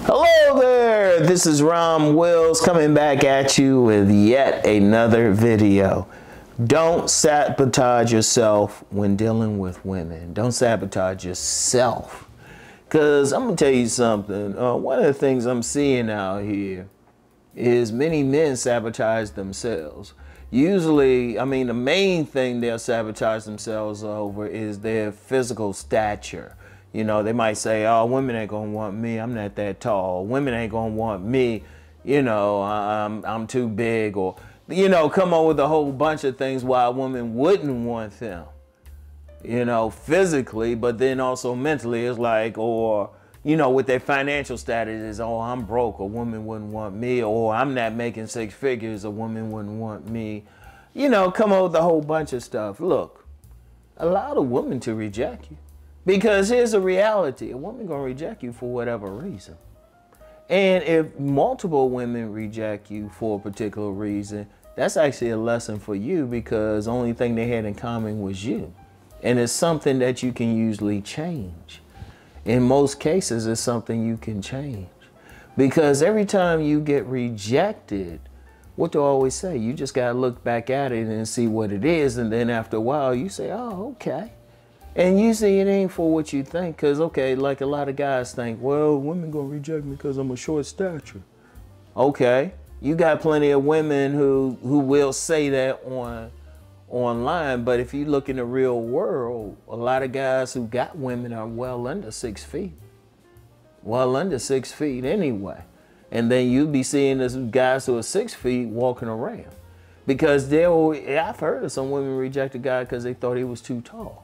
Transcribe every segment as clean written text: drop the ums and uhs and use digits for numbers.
Hello there, this is Rom Wills coming back at you with yet another video. Don't sabotage yourself when dealing with women. Don't sabotage yourself. Because I'm going to tell you something. One of the things I'm seeing out here is many men sabotage themselves. Usually, I mean, the main thing they'll sabotage themselves over is their physical stature. You know, they might say, oh, women ain't gonna want me, I'm not that tall. Women ain't gonna want me, you know, I'm too big, or, you know, come up with a whole bunch of things why a woman wouldn't want them, you know, physically, but then also mentally. It's like, or, you know, with their financial status is, oh, I'm broke, a woman wouldn't want me, or I'm not making 6 figures, a woman wouldn't want me. You know, come up with a whole bunch of stuff. Look, allow the woman to reject you. Because here's the reality, a woman gonna reject you for whatever reason. And if multiple women reject you for a particular reason, that's actually a lesson for you, because the only thing they had in common was you. And it's something that you can usually change. In most cases, it's something you can change. Because every time you get rejected, what do I always say? You just gotta look back at it and see what it is, and then after a while you say, oh, okay. And usually it ain't for what you think, because, okay, like a lot of guys think, well, women gonna reject me because I'm a short stature. Okay, you got plenty of women who will say that online, but if you look in the real world, a lot of guys who got women are well under 6 feet. Well under 6 feet anyway. And then you'll be seeing these guys who are 6 feet walking around. Because I've heard of some women reject a guy because they thought he was too tall.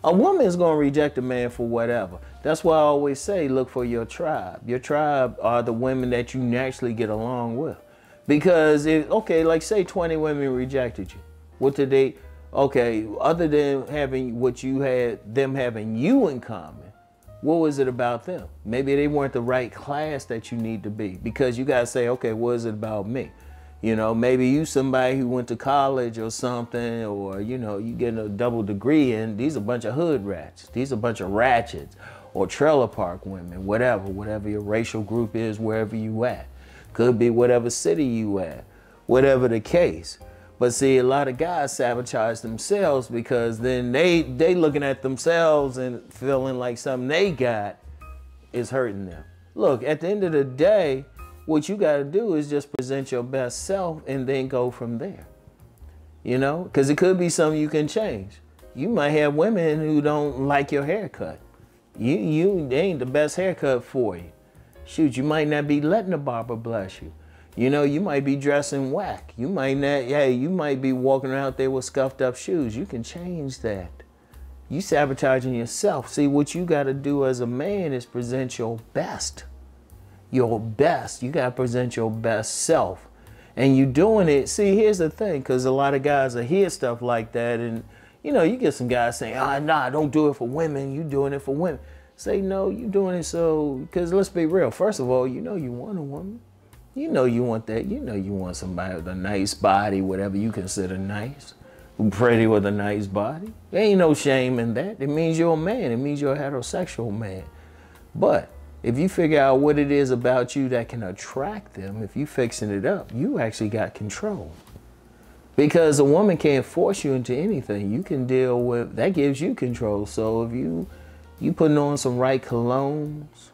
A woman is going to reject a man for whatever. That's why I always say, look for your tribe. Your tribe are the women that you naturally get along with. Because, okay, like say 20 women rejected you. What did they, okay, other than having what you had, them having you in common, what was it about them? Maybe they weren't the right class that you need to be. Because you got to say, okay, what is it about me? You know, maybe you somebody who went to college or something, or, you know, you getting a double degree, and these are a bunch of hood rats. These are a bunch of ratchets, or trailer park women, whatever your racial group is, wherever you at. Could be whatever city you at, whatever the case. But see, a lot of guys sabotage themselves because then they looking at themselves and feeling like something they got is hurting them. Look, at the end of the day, what you got to do is just present your best self and then go from there. You know, because it could be something you can change. You might have women who don't like your haircut. They ain't the best haircut for you. Shoot, you might not be letting the barber bless you. You know, you might be dressing whack. You might not, you might be walking around there with scuffed up shoes. You can change that. You sabotaging yourself. See, what you got to do as a man is present your best. Your best. You got to present your best self. And you doing it. See, here's the thing, because a lot of guys will hear stuff like that, and you know, you get some guys saying, ah, nah, don't do it for women. You doing it for women. Say, no, you doing it so, because let's be real. First of all, you know you want a woman. You know you want that. You know you want somebody with a nice body, whatever you consider nice. Pretty with a nice body. There ain't no shame in that. It means you're a man. It means you're a heterosexual man. But if you figure out what it is about you that can attract them, if you fixing it up, you actually got control. Because a woman can't force you into anything. You can deal with, that gives you control. So if you putting on some right colognes,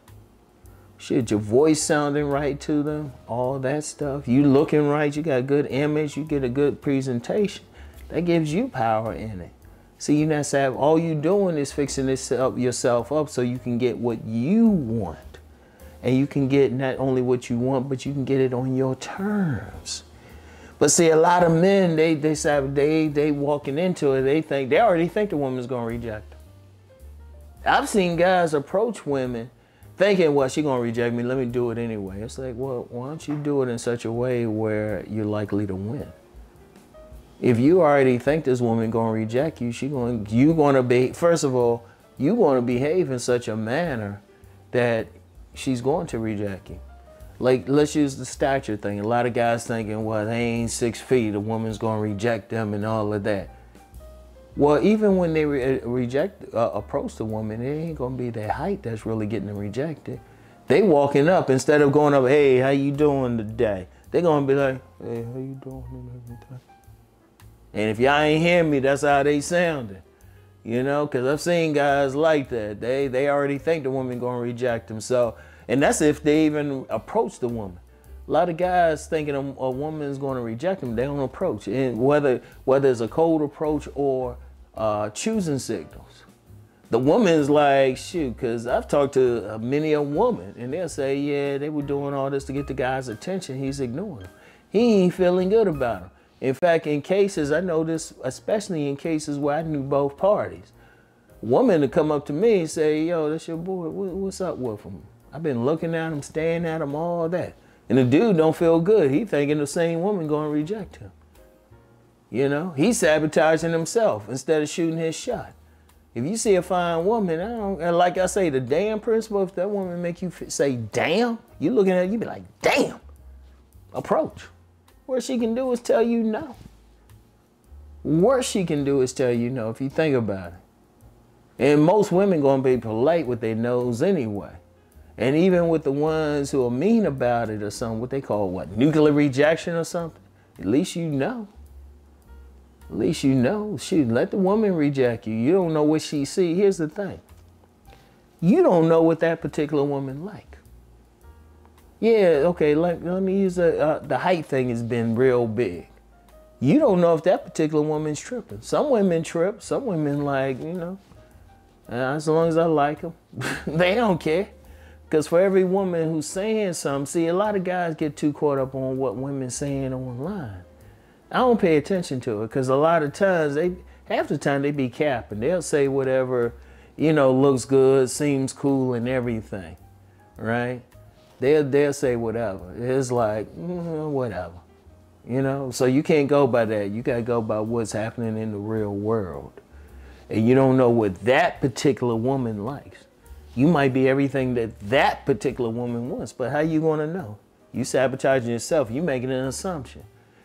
shit, your voice sounding right to them, all that stuff, you looking right, you got a good image, you get a good presentation, that gives you power in it. See, you not sad. All you doing is fixing yourself up so you can get what you want. And you can get not only what you want, but you can get it on your terms. But see, a lot of men, they walking into it, they already think the woman's gonna reject them. I've seen guys approach women thinking, well, she gonna reject me, let me do it anyway. It's like, well, why don't you do it in such a way where you're likely to win? If you already think this woman gonna reject you, you gonna be, first of all, you gonna behave in such a manner that she's going to reject you. Like, let's use the stature thing. A lot of guys thinking, well, they ain't 6 feet, a woman's gonna reject them and all of that. Well, even when they approach the woman, it ain't gonna be their height that's really getting them rejected. They walking up instead of going up, hey, how you doing today? They gonna be like, hey, how you doing and everything. And if y'all ain't hear me, that's how they sounding. You know, because I've seen guys like that. They already think the woman gonna reject them. So, and that's if they even approach the woman. A lot of guys thinking a woman is going to reject them, they don't approach. And whether it's a cold approach or choosing signals. The woman's like, shoot, because I've talked to many a woman, and they'll say, yeah, they were doing all this to get the guy's attention. He's ignoring them. He ain't feeling good about them. In fact, in cases, I know this, especially in cases where I knew both parties. Woman to come up to me and say, yo, that's your boy, what's up with him? I've been looking at him, staring at him, all that. And the dude don't feel good. He thinking the same woman gonna reject him. You know, he's sabotaging himself instead of shooting his shot. If you see a fine woman, and like I say, the damn principle, if that woman make you say, damn, you looking at it, you be like, damn, approach. Worst she can do is tell you no. Worst she can do is tell you no if you think about it. And most women gonna be polite with their nose anyway. And even with the ones who are mean about it or something, what they call what, nuclear rejection or something, at least you know. At least you know. Shoot, let the woman reject you. You don't know what she see. Here's the thing. You don't know what that particular woman like. Yeah, okay, let me use the height thing has been real big. You don't know if that particular woman's tripping. Some women trip. Some women like, you know, as long as I like them, they don't care. Because for every woman who's saying something, see, a lot of guys get too caught up on what women saying online. I don't pay attention to it because a lot of times, half the time they be capping. They'll say whatever, you know, looks good, seems cool and everything, right? They'll say whatever. It's like, whatever, you know? So you can't go by that. You got to go by what's happening in the real world. And you don't know what that particular woman likes. You might be everything that particular woman wants, but how you gonna know? You sabotaging yourself, you making an assumption.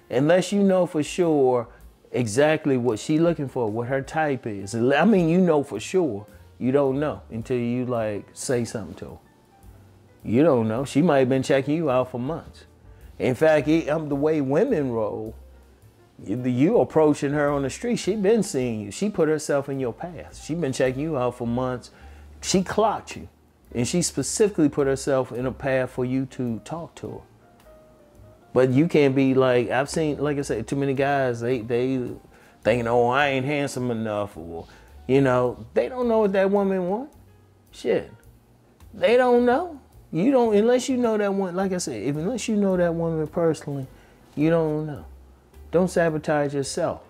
Unless you know for sure exactly what she looking for, what her type is. I mean, you know for sure, you don't know until you like say something to her. You don't know, she might have been checking you out for months. In fact, the way women roll, you approaching her on the street, she been seeing you. She put herself in your path. She been checking you out for months. She clocked you, and she specifically put herself in a path for you to talk to her. But you can't be like, I've seen, like I said, too many guys, they thinking, oh, I ain't handsome enough, or, you know, they don't know what that woman want. Shit, they don't know. You don't, unless you know that one, like I said, unless you know that woman personally, you don't know. Don't sabotage yourself.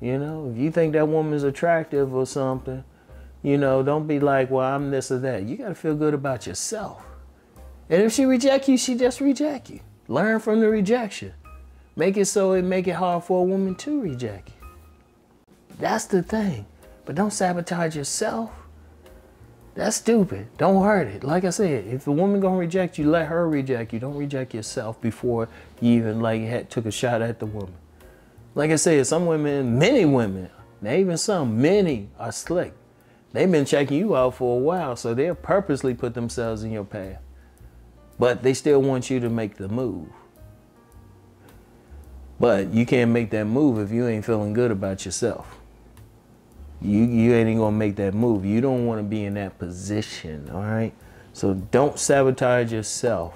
You know, if you think that woman's attractive or something, you know, don't be like, well, I'm this or that. You got to feel good about yourself. And if she reject you, she just reject you. Learn from the rejection. Make it so it make it hard for a woman to reject you. That's the thing. But don't sabotage yourself. That's stupid. Don't hurt it. Like I said, if a woman gonna reject you, let her reject you. Don't reject yourself before you even like took a shot at the woman. Like I said, some women, many women, not even some, many are slick. They've been checking you out for a while, so they'll purposely put themselves in your path. But they still want you to make the move. But you can't make that move if you ain't feeling good about yourself. You ain't gonna make that move. You don't want to be in that position, all right? So don't sabotage yourself,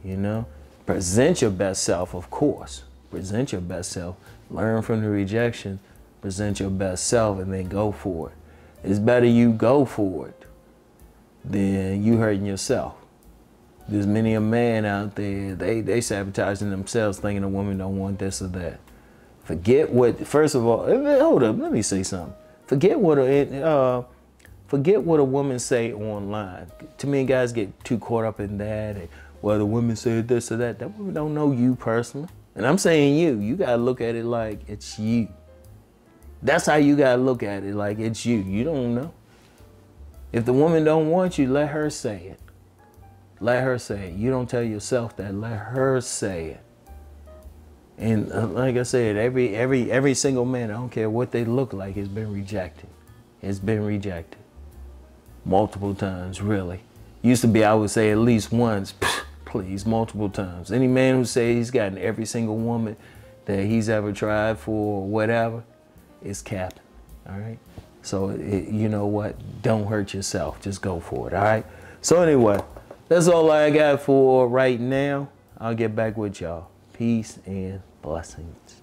you know? Present your best self, of course. Present your best self. Learn from the rejection. Present your best self and then go for it. It's better you go for it than you hurting yourself. There's many a man out there, they sabotaging themselves thinking a woman don't want this or that. Forget what, first of all, hold up, let me say something. Forget what a woman say online. Too many guys get too caught up in that. And, well, the women said this or that. That woman don't know you personally. And I'm saying you gotta look at it like it's you. That's how you gotta look at it, like it's you. You don't know. If the woman don't want you, let her say it. Let her say it. You don't tell yourself that, let her say it. And like I said, every single man, I don't care what they look like, has been rejected. It's been rejected. Multiple times, really. Used to be, I would say at least once, please, multiple times. Any man who says he's gotten every single woman that he's ever tried for or whatever is capping, all right? So, you know what? Don't hurt yourself. Just go for it, all right? So anyway, that's all I got for right now. I'll get back with y'all. Peace and blessings.